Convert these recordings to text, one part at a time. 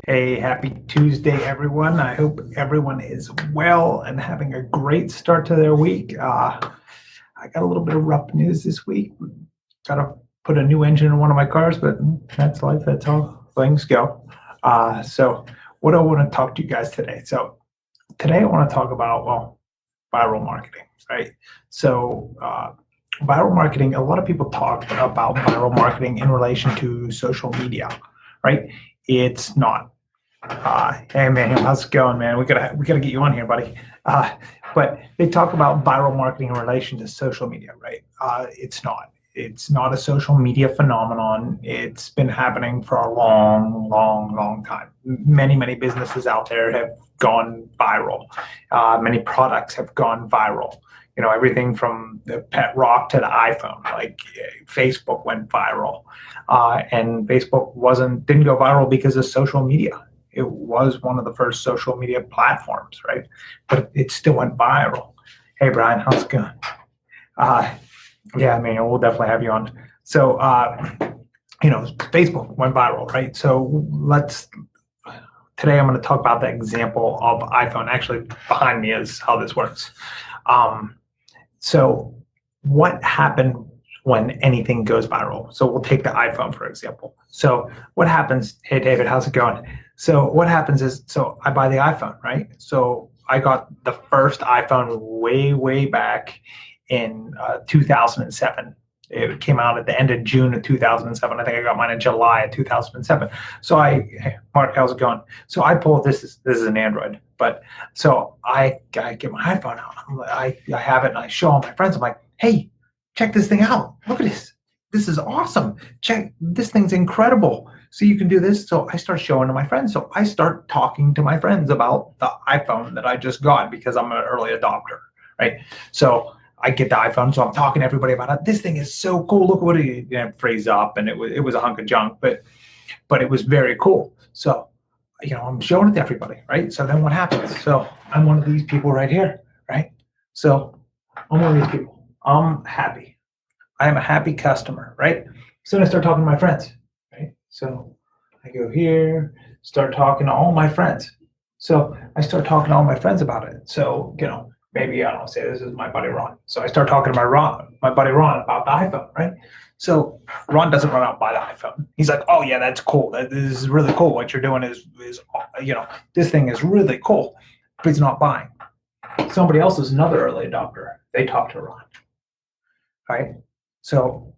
Hey, happy Tuesday, everyone. I hope everyone is well and having a great start to their week. I got a little bit of rough news this week. Got to put a new engine in one of my cars, but that's life. That's how things go. So, what I want to talk to you guys today. So, today I want to talk about, viral marketing, right? So, viral marketing, a lot of people talk about viral marketing in relation to social media, right? It's not. Hey man, how's it going, man? We gotta get you on here, buddy. But they talk about viral marketing in relation to social media, right? It's not. It's not a social media phenomenon. It's been happening for a long, long, long time. Many businesses out there have gone viral. Many products have gone viral. You know, everything from the pet rock to the iPhone. Like Facebook went viral, and Facebook didn't go viral because of social media. It was one of the first social media platforms, right? But it still went viral. Hey, Brian, how's it going? Yeah, man, we'll definitely have you on. So, Facebook went viral, right? So today I'm going to talk about the example of iPhone. Actually, behind me is how this works. So what happened when anything goes viral? So we'll take the iPhone, for example. So what happens? Hey, David, how's it going? So what happens is, I buy the iPhone, right? So I got the first iPhone way back in 2007. It came out at the end of June of 2007. I think I got mine in July of 2007. So hey, Mark, how's it going? So I pull this is an Android, but so I get my iPhone out. I have it and I show all my friends. I'm like, hey, check this thing out. Look at this. This is awesome. Check, this thing's incredible. So you can do this. So I start showing to my friends. So I start talking to my friends about the iPhone that I just got because I'm an early adopter, right? So I get the iPhone, so I'm talking to everybody about it. This thing is so cool. Look at what it frees up, and it was a hunk of junk, but it was very cool. So, I'm showing it to everybody, right? So then what happens? So I'm one of these people right here, right? So I'm one of these people. I'm happy. I am a happy customer, right? So then I start talking to my friends, right? So I go here, start talking to all my friends. So I start talking to all my friends about it. So, maybe I don't say this is my buddy Ron. So I start talking to my buddy Ron about the iPhone, right? So Ron doesn't run out and buy the iPhone. He's like, oh yeah, that's cool. This is really cool. What you're doing is this thing is really cool. But he's not buying. Somebody else is another early adopter. They talk to Ron, right? So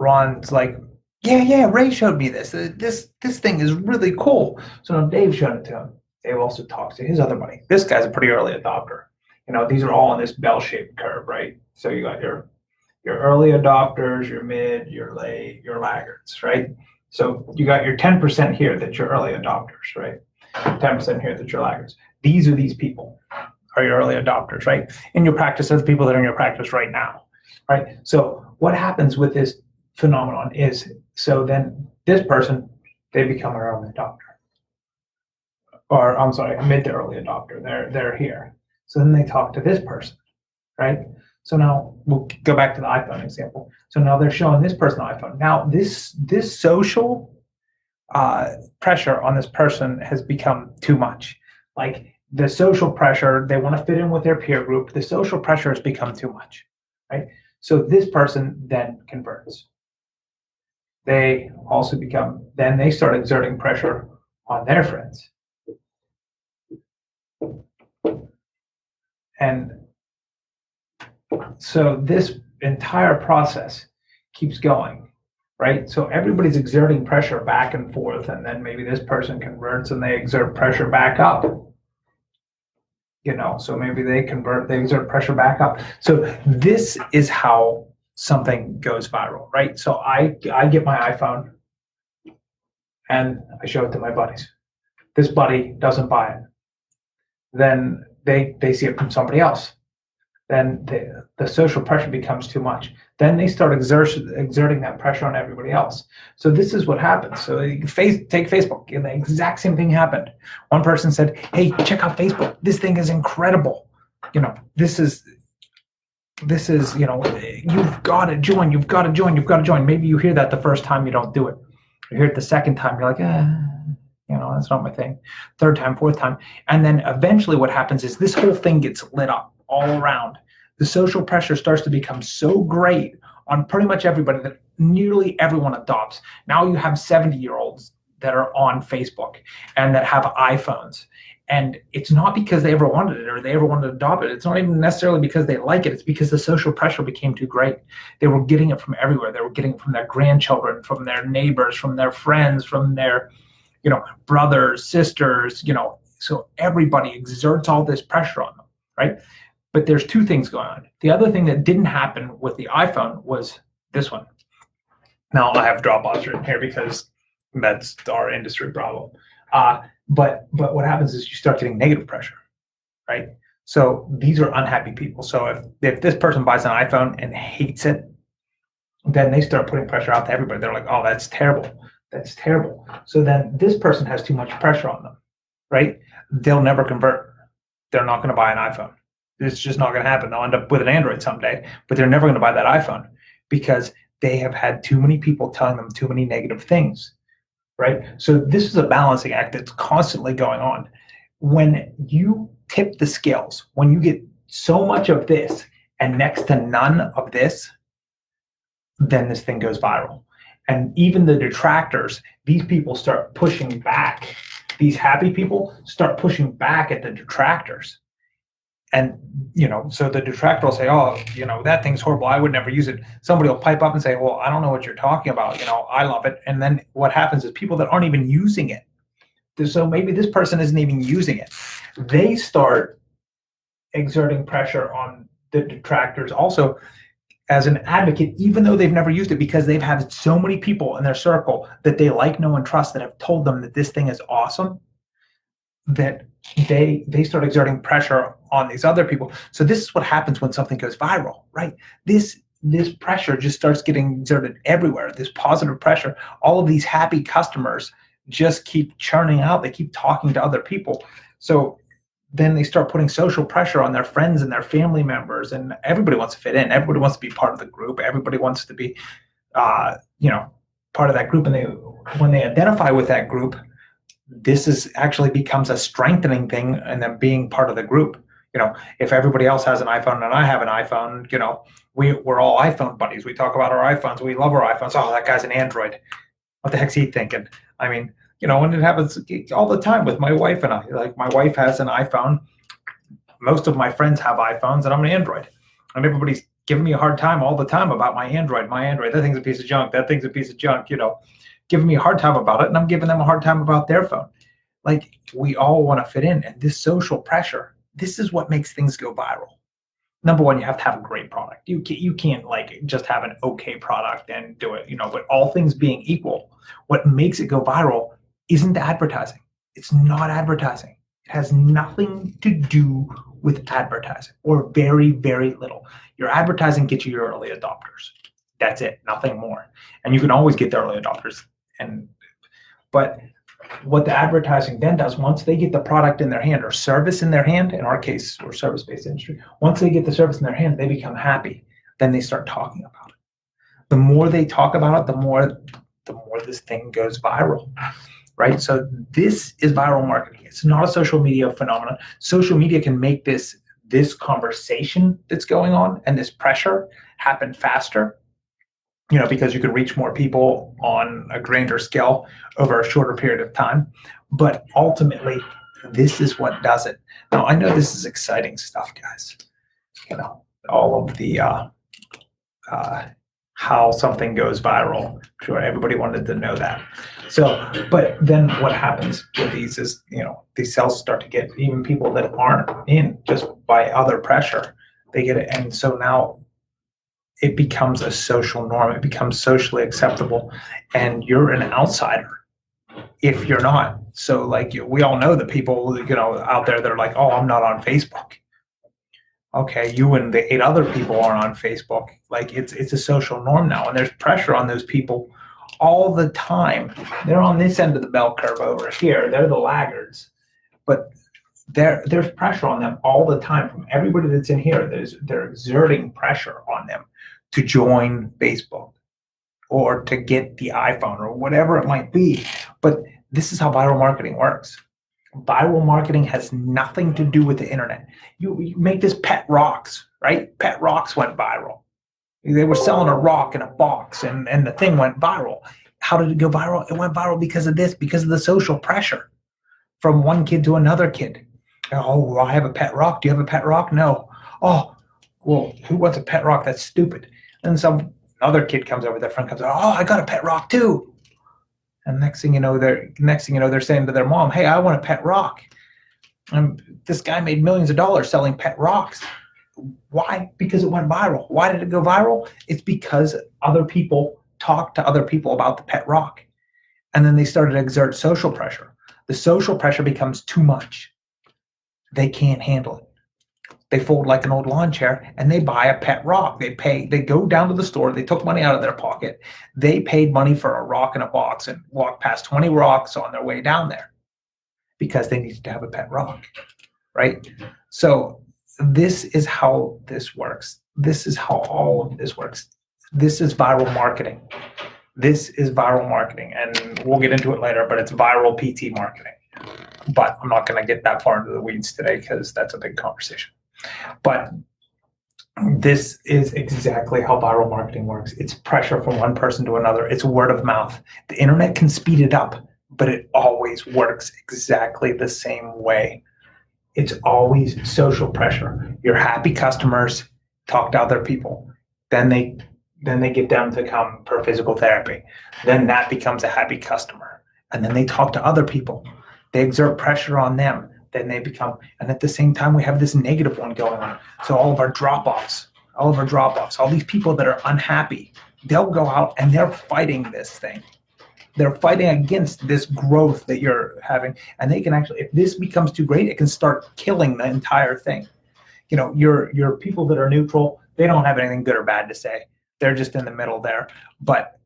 Ron's like, yeah, Ray showed me this. This thing is really cool. So now Dave showed it to him. Dave also talks to his other buddy. This guy's a pretty early adopter. These are all on this bell-shaped curve, right? So you got your early adopters, your mid, your late, your laggards, right? So you got your 10% here that you're early adopters, right? 10% here that you're laggards. These are these people are your early adopters, right? In your practice, are the people that are in your practice right now, right? So what happens with this phenomenon is, so then this person, they become an early adopter. Or I'm sorry, a mid to early adopter. They're here. So then they talk to this person, right? So now we'll go back to the iPhone example. So now they're showing this person the iPhone. Now this social pressure on this person has become too much. Like the social pressure, they want to fit in with their peer group. The social pressure has become too much, right? So this person then converts. They also then they start exerting pressure on their friends. And so this entire process keeps going, right? So everybody's exerting pressure back and forth, and then maybe this person converts and they exert pressure back up. So maybe they exert pressure back up. So this is how something goes viral, right? So I get my iPhone and I show it to my buddies. This buddy doesn't buy it. Then they see it from somebody else. Then the social pressure becomes too much. Then they start exerting that pressure on everybody else. So this is what happens. So take Facebook, and the exact same thing happened. One person said, hey, check out Facebook. This thing is incredible. This is, you've got to join, you've got to join. Maybe you hear that the first time, you don't do it. You hear it the second time, you're like, That's not my thing. Third time, fourth time. And then eventually what happens is this whole thing gets lit up all around. The social pressure starts to become so great on pretty much everybody that nearly everyone adopts. Now you have 70-year-olds that are on Facebook and that have iPhones. And it's not because they ever wanted it or they ever wanted to adopt it. It's not even necessarily because they like it. It's because the social pressure became too great. They were getting it from everywhere. They were getting it from their grandchildren, from their neighbors, from their friends, from their, brothers, sisters, so everybody exerts all this pressure on them, right? But there's two things going on. The other thing that didn't happen with the iPhone was this one. Now I have Dropbox written here because that's our industry problem. But what happens is you start getting negative pressure, right? So these are unhappy people. So if this person buys an iPhone and hates it, then they start putting pressure out to everybody. They're like, oh, that's terrible. That's terrible. So then this person has too much pressure on them, right? They'll never convert. They're not going to buy an iPhone. It's just not going to happen. They'll end up with an Android someday, but they're never going to buy that iPhone because they have had too many people telling them too many negative things, right? So this is a balancing act that's constantly going on. When you tip the scales, when you get so much of this and next to none of this, then this thing goes viral. And even the detractors, these people start pushing back. These happy people start pushing back at the detractors. And, so the detractor will say, oh, that thing's horrible. I would never use it. Somebody will pipe up and say, well, I don't know what you're talking about. I love it. And then what happens is people that aren't even using it. So maybe this person isn't even using it. They start exerting pressure on the detractors also as an advocate, even though they've never used it, because they've had so many people in their circle that they like, know, and trust that have told them that this thing is awesome, that they start exerting pressure on these other people. So this is what happens when something goes viral, right? This pressure just starts getting exerted everywhere. This positive pressure, all of these happy customers just keep churning out. They keep talking to other people. So then they start putting social pressure on their friends and their family members, and everybody wants to fit in. Everybody wants to be part of the group. Everybody wants to be, part of that group. And when they identify with that group, this is actually becomes a strengthening thing and then being part of the group. If everybody else has an iPhone and I have an iPhone, we're all iPhone buddies. We talk about our iPhones. We love our iPhones. Oh, that guy's an Android. What the heck's he thinking? I mean, and it happens all the time with my wife and I. Like, my wife has an iPhone. Most of my friends have iPhones, and I'm an Android. And everybody's giving me a hard time all the time about my Android. That thing's a piece of junk. That thing's a piece of junk, giving me a hard time about it, and I'm giving them a hard time about their phone. Like, we all want to fit in, and this social pressure, this is what makes things go viral. Number one, you have to have a great product. You can't just have an okay product and do it, but all things being equal, what makes it go viral isn't the advertising. It's not advertising. It has nothing to do with advertising, or very, very little. Your advertising gets you your early adopters. That's it, nothing more. And you can always get the early adopters. But what the advertising then does, once they get the product in their hand or service in their hand, in our case, we're service-based industry, once they get the service in their hand, they become happy. Then they start talking about it. The more they talk about it, the more this thing goes viral, right? So this is viral marketing. It's not a social media phenomenon. Social media can make this conversation that's going on and this pressure happen faster, because you can reach more people on a grander scale over a shorter period of time. But ultimately, this is what does it. Now, I know this is exciting stuff, guys. All of the how something goes viral. I'm sure everybody wanted to know that. So, but then what happens with these is, these cells start to get even people that aren't in, just by other pressure, they get it. And so now it becomes a social norm. It becomes socially acceptable, and you're an outsider if you're not. So, we all know the people, out there that are like, oh, I'm not on Facebook. Okay, you and the 8 other people aren't on Facebook. It's a social norm now, and there's pressure on those people all the time. They're on this end of the bell curve over here. They're the laggards, but there's pressure on them all the time from everybody that's in here. They're exerting pressure on them to join Facebook or to get the iPhone or whatever it might be. But This is how viral marketing works. Viral marketing has nothing to do with the internet. You make this pet rocks, right? Pet rocks went viral. They were selling a rock in a box, and the thing went viral. How did it go viral? It went viral because of this, because of the social pressure from one kid to another kid. Oh, well, I have a pet rock. Do you have a pet rock? No. Oh, well, who wants a pet rock? That's stupid. And some other kid comes over, their friend comes over, oh, I got a pet rock too. And next thing you know, they're saying to their mom, hey, I want a pet rock. And this guy made millions of dollars selling pet rocks. Why? Because it went viral. Why did it go viral? It's because other people talked to other people about the pet rock. And then they started to exert social pressure. The social pressure becomes too much. They can't handle it. They fold like an old lawn chair and they buy a pet rock. They go down to the store. They took money out of their pocket. They paid money for a rock in a box and walked past 20 rocks on their way down there because they needed to have a pet rock, right? So this is how this works. This is how all of this works. This is viral marketing. This is viral marketing, and we'll get into it later, but it's viral PT marketing. But I'm not going to get that far into the weeds today because that's a big conversation. But this is exactly how viral marketing works. It's pressure from one person to another. It's word of mouth. The internet can speed it up, but it always works exactly the same way. It's always social pressure. Your happy customers talk to other people. Then they get them to come for physical therapy. Then that becomes a happy customer. And then they talk to other people. They exert pressure on them. Then they become, and at the same time, we have this negative one going on. So all of our drop-offs, all these people that are unhappy, they'll go out and they're fighting this thing. They're fighting against this growth that you're having. And they can actually, if this becomes too great, it can start killing the entire thing. You know, your people that are neutral, they don't have anything good or bad to say. They're just in the middle there. But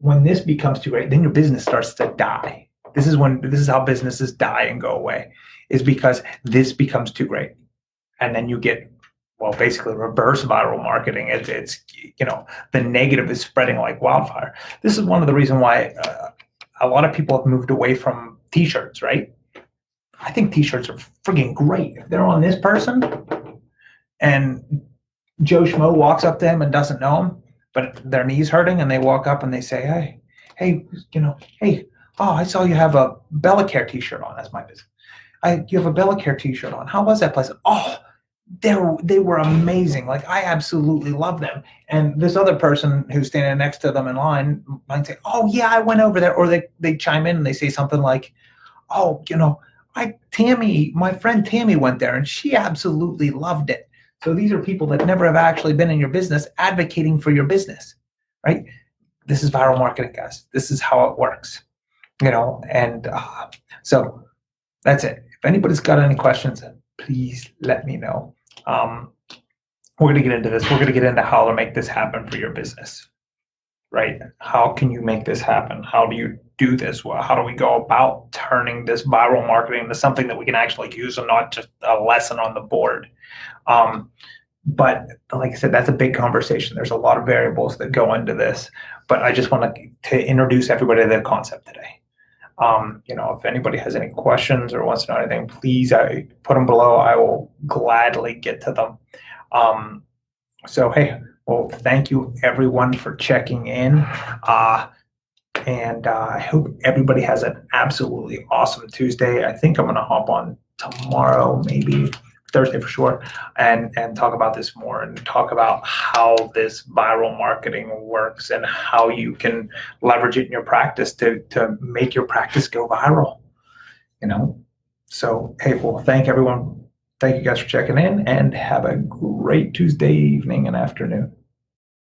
when this becomes too great, then your business starts to die. This is how businesses die and go away, is because this becomes too great. And then you get, well, basically reverse viral marketing. It's the negative is spreading like wildfire. This is one of the reasons why a lot of people have moved away from t-shirts, right? I think t-shirts are friggin' great. If they're on this person and Joe Schmo walks up to him and doesn't know him, but their knee's hurting and they walk up and they say, hey, oh, I saw you have a Bellacare t-shirt on. That's my business. You have a Bellacare t-shirt on. How was that place? Oh, they were amazing. Like, I absolutely love them. And this other person who's standing next to them in line might say, oh yeah, I went over there. Or they chime in and they say something like, oh, Tammy, my friend Tammy went there and she absolutely loved it. So these are people that never have actually been in your business advocating for your business, right? This is viral marketing, guys. This is how it works. So that's it. If anybody's got any questions, please let me know. We're going to get into this. We're going to get into how to make this happen for your business, right? How can you make this happen? How do you do this? Well, how do we go about turning this viral marketing into something that we can actually use and not just a lesson on the board? But like I said, that's a big conversation. There's a lot of variables that go into this, but I just want to introduce everybody to the concept today. If anybody has any questions or wants to know anything, please put them below. I will gladly get to them. So, hey, well, thank you everyone for checking in. And I hope everybody has an absolutely awesome Tuesday. I think I'm going to hop on tomorrow, maybe Thursday for sure, and talk about this more and talk about how this viral marketing works and how you can leverage it in your practice to make your practice go viral. So, hey, well, thank everyone. Thank you guys for checking in and have a great Tuesday evening and afternoon.